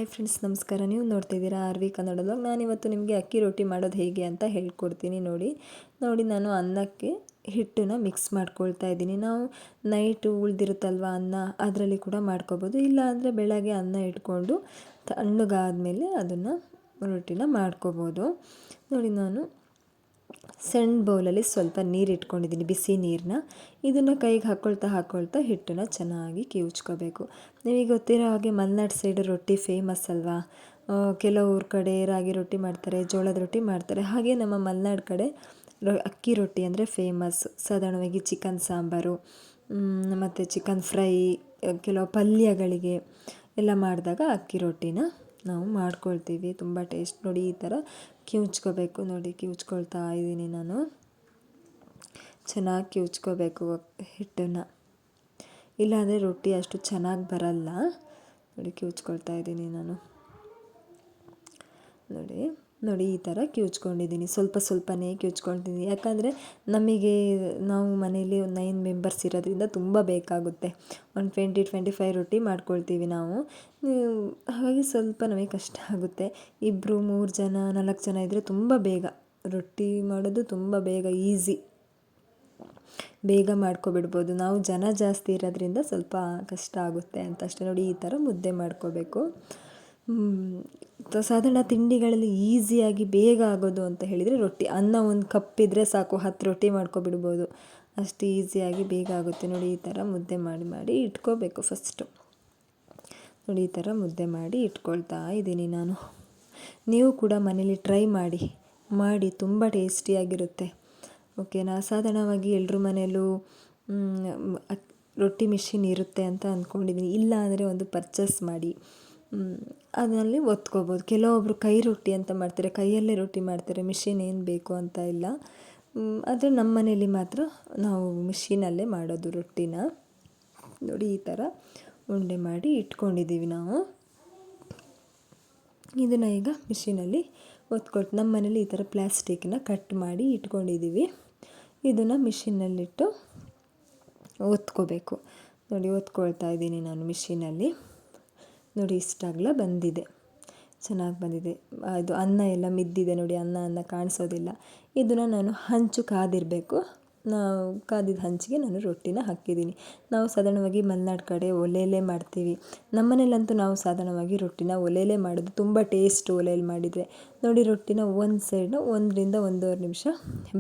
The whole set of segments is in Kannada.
ಹಾಯ್ ಫ್ರೆಂಡ್ಸ್, ನಮಸ್ಕಾರ. ನೀವು ನೋಡ್ತಿದ್ದೀರಾ ಆರ್ ವಿ ಕನ್ನಡದಾಗ. ನಾನಿವತ್ತು ನಿಮಗೆ ಅಕ್ಕಿ ರೊಟ್ಟಿ ಮಾಡೋದು ಹೇಗೆ ಅಂತ ಹೇಳ್ಕೊಡ್ತೀನಿ. ನೋಡಿ ನಾನು ಅನ್ನಕ್ಕೆ ಹಿಟ್ಟನ್ನು ಮಿಕ್ಸ್ ಮಾಡ್ಕೊಳ್ತಾ ಇದ್ದೀನಿ. ನಾವು ನೈಟು ಉಳಿದಿರುತ್ತಲ್ವ ಅನ್ನ, ಅದರಲ್ಲಿ ಕೂಡ ಮಾಡ್ಕೋಬೋದು. ಇಲ್ಲ ಅಂದರೆ ಬೆಳಗ್ಗೆ ಅನ್ನ ಇಟ್ಕೊಂಡು ತಣ್ಣಗಾದ್ಮೇಲೆ ಅದನ್ನು ರೊಟ್ಟಿನ ಮಾಡ್ಕೋಬೋದು. ನೋಡಿ, ನಾನು ಸಣ್ಣ ಬೌಲಲ್ಲಿ ಸ್ವಲ್ಪ ನೀರು ಇಟ್ಕೊಂಡಿದ್ದೀನಿ, ಬಿಸಿ ನೀರನ್ನ. ಇದನ್ನು ಕೈಗೆ ಹಾಕ್ಕೊಳ್ತಾ ಹಿಟ್ಟನ್ನು ಚೆನ್ನಾಗಿ ಕಿವುಚ್ಕೋಬೇಕು. ನಿಮಗೆ ಗೊತ್ತಿರೋ ಹಾಗೆ ಮಲೆನಾಡು ಸೈಡ್ ರೊಟ್ಟಿ ಫೇಮಸ್ ಅಲ್ವಾ. ಕೆಲವ್ರ ಕಡೆ ರಾಗಿ ರೊಟ್ಟಿ ಮಾಡ್ತಾರೆ, ಜೋಳದ ರೊಟ್ಟಿ ಮಾಡ್ತಾರೆ. ಹಾಗೆ ನಮ್ಮ ಮಲೆನಾಡು ಕಡೆ ಅಕ್ಕಿ ರೊಟ್ಟಿ ಅಂದರೆ ಫೇಮಸ್. ಸಾಧಾರಣವಾಗಿ ಚಿಕನ್ ಸಾಂಬಾರು ಮತ್ತು ಚಿಕನ್ ಫ್ರೈ, ಕೆಲವು ಪಲ್ಯಗಳಿಗೆ ಎಲ್ಲ ಮಾಡಿದಾಗ ಅಕ್ಕಿ ರೊಟ್ಟಿನ ನಾವು ಮಾಡ್ಕೊಳ್ತೀವಿ. ತುಂಬ ಟೇಸ್ಟ್. ನೋಡಿ, ಈ ಥರ ಕಿವುಚ್ಕೋಬೇಕು. ನೋಡಿ, ಕಿವುಚ್ಕೊಳ್ತಾ ಇದ್ದೀನಿ ನಾನು. ಚೆನ್ನಾಗಿ ಕಿವುಚ್ಕೋಬೇಕು ಹಿಟ್ಟನ್ನು, ಇಲ್ಲಾಂದರೆ ರೊಟ್ಟಿ ಅಷ್ಟು ಚೆನ್ನಾಗಿ ಬರಲ್ಲ. ನೋಡಿ, ಕಿವುಚ್ಕೊಳ್ತಾ ಇದ್ದೀನಿ ನಾನು. ನೋಡಿ ಈ ಥರ ಕಿವುಚ್ಕೊಂಡಿದ್ದೀನಿ. ಸ್ವಲ್ಪನೇ ಕಿವುಚ್ಕೊಳ್ತೀನಿ. ಯಾಕಂದರೆ ನಾವು ಮನೇಲಿ ಒಂದು 9 ಮೆಂಬರ್ಸ್ ಇರೋದ್ರಿಂದ ತುಂಬ ಬೇಕಾಗುತ್ತೆ. ಒಂದು 20-25 ರೊಟ್ಟಿ ಮಾಡ್ಕೊಳ್ತೀವಿ ನಾವು. ಹಾಗಾಗಿ ಸ್ವಲ್ಪ ನಮಗೆ ಕಷ್ಟ ಆಗುತ್ತೆ. 2, 3 ಜನ, 4 ಜನ ಇದ್ದರೆ ತುಂಬ ಬೇಗ ರೊಟ್ಟಿ ಮಾಡೋದು, ತುಂಬ ಬೇಗ ಈಸಿ, ಬೇಗ ಮಾಡ್ಕೊಬಿಡ್ಬೋದು. ನಾವು ಜನ ಜಾಸ್ತಿ ಇರೋದ್ರಿಂದ ಸ್ವಲ್ಪ ಕಷ್ಟ ಆಗುತ್ತೆ ಅಂತ ಅಷ್ಟೇ. ನೋಡಿ, ಈ ಥರ ಮುದ್ದೆ ಮಾಡ್ಕೋಬೇಕು. ಸಾಧಾರಣ ತಿಂಡಿಗಳಲ್ಲಿ ಈಸಿಯಾಗಿ ಬೇಗ ಆಗೋದು ಅಂತ ಹೇಳಿದರೆ ರೊಟ್ಟಿ. ಅನ್ನ ಒಂದು ಕಪ್ ಇದ್ದರೆ ಸಾಕು, 10 ರೊಟ್ಟಿ ಮಾಡ್ಕೊಬಿಡ್ಬೋದು. ಅಷ್ಟು ಈಸಿಯಾಗಿ ಬೇಗ ಆಗುತ್ತೆ. ನೋಡಿ, ಈ ಥರ ಮುದ್ದೆ ಮಾಡಿ ಇಟ್ಕೋಬೇಕು ಫಸ್ಟು. ನೋಡಿ, ಈ ಥರ ಮುದ್ದೆ ಮಾಡಿ ಇಟ್ಕೊಳ್ತಾ ಇದ್ದೀನಿ ನಾನು. ನೀವು ಕೂಡ ಮನೇಲಿ ಟ್ರೈ ಮಾಡಿ ತುಂಬ ಟೇಸ್ಟಿಯಾಗಿರುತ್ತೆ. ಓಕೆನಾ. ಸಾಧಾರಣವಾಗಿ ಎಲ್ಲರ ಮನೆಯಲ್ಲೂ ರೊಟ್ಟಿ ಮಿಷಿನ್ ಇರುತ್ತೆ ಅಂತ ಅಂದ್ಕೊಂಡಿದ್ದೀನಿ. ಇಲ್ಲ ಅಂದರೆ ಒಂದು ಪರ್ಚೇಸ್ ಮಾಡಿ ಅದರಲ್ಲಿ ಒತ್ಕೋಬೋದು. ಕೆಲವೊಬ್ಬರು ಕೈ ರೊಟ್ಟಿ ಅಂತ ಮಾಡ್ತಾರೆ, ಕೈಯಲ್ಲೇ ರೊಟ್ಟಿ ಮಾಡ್ತಾರೆ, ಮಿಷಿನ್ ಏನು ಬೇಕು ಅಂತ ಇಲ್ಲ. ಆದರೆ ನಮ್ಮ ಮನೇಲಿ ಮಾತ್ರ ನಾವು ಮಿಷಿನಲ್ಲೇ ಮಾಡೋದು ರೊಟ್ಟಿನ. ನೋಡಿ, ಈ ಥರ ಉಂಡೆ ಮಾಡಿ ಇಟ್ಕೊಂಡಿದ್ದೀವಿ ನಾವು. ಇದನ್ನು ಈಗ ಮಿಷಿನಲ್ಲಿ ಒತ್ಕೊಳ್ತು. ನಮ್ಮ ಮನೇಲಿ ಈ ಥರ ಪ್ಲಾಸ್ಟಿಕ್ನ ಕಟ್ ಮಾಡಿ ಇಟ್ಕೊಂಡಿದ್ದೀವಿ. ಇದನ್ನು ಮಿಷಿನಲ್ಲಿಟ್ಟು ಒತ್ಕೋಬೇಕು. ನೋಡಿ, ಒತ್ಕೊಳ್ತಾ ಇದ್ದೀನಿ ನಾನು ಮಿಷಿನಲ್ಲಿ. ನೋಡಿ, ಇಷ್ಟಾಗಲ ಬಂದಿದೆ, ಚೆನ್ನಾಗಿ ಬಂದಿದೆ. ಅದು ಅನ್ನ ಎಲ್ಲ ಮಿದ್ದಿದೆ ನೋಡಿ, ಅನ್ನ ಕಾಣಿಸೋದಿಲ್ಲ. ಇದನ್ನು ನಾನು ಹಂಚು ಕಾದಿರಬೇಕು. ಕಾದಿದ್ದ ಹಂಚಿಗೆ ನಾನು ರೊಟ್ಟಿನ ಹಾಕಿದ್ದೀನಿ. ನಾವು ಸಾಧಾರಣವಾಗಿ ಮಲೆನಾಡು ಕಡೆ ಒಲೆಯಲ್ಲೇ ಮಾಡ್ತೀವಿ. ನಮ್ಮನೇಲಂತೂ ನಾವು ಸಾಧಾರಣವಾಗಿ ರೊಟ್ಟಿನ ಒಲೆಯಲ್ಲೇ ಮಾಡೋದು, ತುಂಬ ಟೇಸ್ಟ್ ಒಲೆಯಲ್ಲಿ ಮಾಡಿದರೆ. ನೋಡಿ, ರೊಟ್ಟಿನ ಒಂದು ಸೈಡ್ನ 1ರಿಂದ 1.5 ನಿಮಿಷ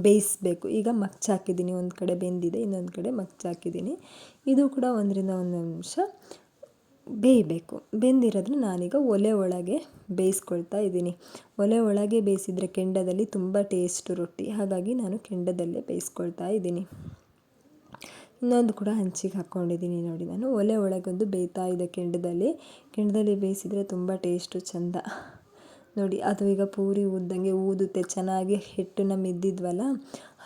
ಬೇಯಿಸಬೇಕು. ಈಗ ಮಗ್ಚಾಕಿದ್ದೀನಿ, ಒಂದು ಕಡೆ ಬೆಂದಿದೆ, ಇನ್ನೊಂದು ಕಡೆ ಮಗ್ಚಾಕಿದ್ದೀನಿ. ಇದು ಕೂಡ 1ರಿಂದ 1 ನಿಮಿಷ ಬೇಯಬೇಕು. ಬೆಂದಿರೋದನ್ನ ನಾನೀಗ ಒಲೆ ಒಳಗೆ ಬೇಯಿಸ್ಕೊಳ್ತಾ ಇದ್ದೀನಿ. ಒಲೆ ಒಳಗೆ ಬೇಯಿಸಿದರೆ ಕೆಂಡದಲ್ಲಿ ತುಂಬ ಟೇಸ್ಟು ರೊಟ್ಟಿ. ಹಾಗಾಗಿ ನಾನು ಕೆಂಡದಲ್ಲೇ ಬೇಯಿಸ್ಕೊಳ್ತಾ ಇದ್ದೀನಿ. ಇನ್ನೊಂದು ಕೂಡ ಹಂಚಿಗೆ ಹಾಕ್ಕೊಂಡಿದ್ದೀನಿ. ನೋಡಿ, ನಾನು ಒಲೆ ಒಳಗೊಂದು ಬೇಯ್ತಾ ಇದೆ ಕೆಂಡದಲ್ಲಿ ಬೇಯಿಸಿದರೆ ತುಂಬ ಟೇಸ್ಟು ಚೆಂದ. ನೋಡಿ, ಅದು ಈಗ ಪೂರಿ ಊದ್ದಂಗೆ ಊದುತ್ತೆ. ಚೆನ್ನಾಗಿ ಹಿಟ್ಟನ್ನು ಮಿದ್ದಿದ್ವಲ್ಲ,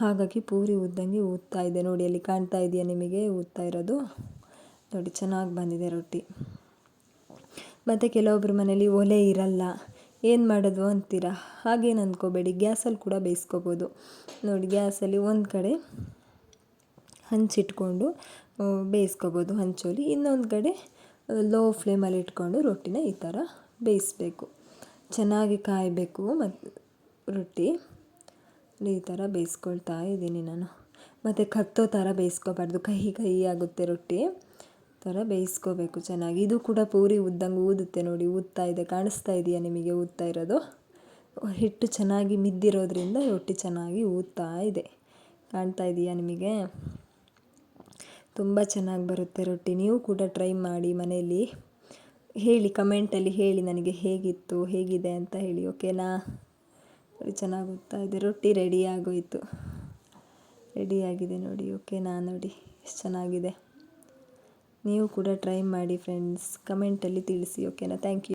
ಹಾಗಾಗಿ ಪೂರಿ ಊದ್ದಂಗೆ ಊದ್ತಾ ಇದೆ. ನೋಡಿ, ಅಲ್ಲಿ ಕಾಣ್ತಾ ಇದೆಯಾ ನಿಮಗೆ ಊದ್ತಾ ಇರೋದು? ನೋಡಿ, ಚೆನ್ನಾಗಿ ಬಂದಿದೆ ರೊಟ್ಟಿ. ಮತ್ತು ಕೆಲವೊಬ್ಬರ ಮನೇಲಿ ಒಲೆ ಇರಲ್ಲ, ಏನು ಮಾಡೋದು ಅಂತೀರಾ. ಹಾಗೇನು ಅಂದ್ಕೋಬೇಡಿ, ಗ್ಯಾಸಲ್ಲಿ ಕೂಡ ಬೇಯಿಸ್ಕೋಬೋದು. ನೋಡಿ, ಗ್ಯಾಸಲ್ಲಿ ಒಂದು ಕಡೆ ಹಂಚಿಟ್ಕೊಂಡು ಬೇಯಿಸ್ಕೋಬೋದು ಹಂಚಲ್ಲಿ. ಇನ್ನೊಂದು ಕಡೆ ಲೋ ಫ್ಲೇಮಲ್ಲಿ ಇಟ್ಕೊಂಡು ರೊಟ್ಟಿನ ಈ ಥರ ಬೇಯಿಸಬೇಕು. ಚೆನ್ನಾಗಿ ಕಾಯಬೇಕು ಮತ್ತು ರೊಟ್ಟಿ. ಈ ಥರ ಬೇಯಿಸ್ಕೊಳ್ತಾ ಇದ್ದೀನಿ ನಾನು. ಮತ್ತು ಕತ್ತೋ ಥರ ಬೇಯಿಸ್ಕೋಬಾರ್ದು, ಕಹಿ ಆಗುತ್ತೆ ರೊಟ್ಟಿ. ಥರ ಬೇಯಿಸ್ಕೋಬೇಕು ಚೆನ್ನಾಗಿ. ಇದು ಕೂಡ ಪೂರಿ ಊದ್ದಂಗೆ ಊದುತ್ತೆ ನೋಡಿ, ಊದ್ತಾ ಇದೆ. ಕಾಣಿಸ್ತಾ ಇದೆಯಾ ನಿಮಗೆ ಊದ್ತಾ ಇರೋದು? ಹಿಟ್ಟು ಚೆನ್ನಾಗಿ ಮಿದ್ದಿರೋದ್ರಿಂದ ರೊಟ್ಟಿ ಚೆನ್ನಾಗಿ ಊದ್ತಾ ಇದೆ. ಕಾಣ್ತಾ ಇದೆಯಾ ನಿಮಗೆ? ತುಂಬ ಚೆನ್ನಾಗಿ ಬರುತ್ತೆ ರೊಟ್ಟಿ. ನೀವು ಕೂಡ ಟ್ರೈ ಮಾಡಿ ಮನೆಯಲ್ಲಿ. ಹೇಳಿ, ಕಮೆಂಟಲ್ಲಿ ಹೇಳಿ ನನಗೆ ಹೇಗಿತ್ತು, ಹೇಗಿದೆ ಅಂತ ಹೇಳಿ. ಓಕೆನಾ. ಚೆನ್ನಾಗಿ ಊದ್ತಾ ಇದೆ. ರೊಟ್ಟಿ ರೆಡಿಯಾಗಿದೆ ನೋಡಿ. ಓಕೆನಾ. ನೋಡಿ, ಎಷ್ಟು ಚೆನ್ನಾಗಿದೆ. ನೀವು ಕೂಡ ಟ್ರೈ ಮಾಡಿ ಫ್ರೆಂಡ್ಸ್. ಕಮೆಂಟಲ್ಲಿ ತಿಳಿಸಿ. ಓಕೆನಾ. Thank you.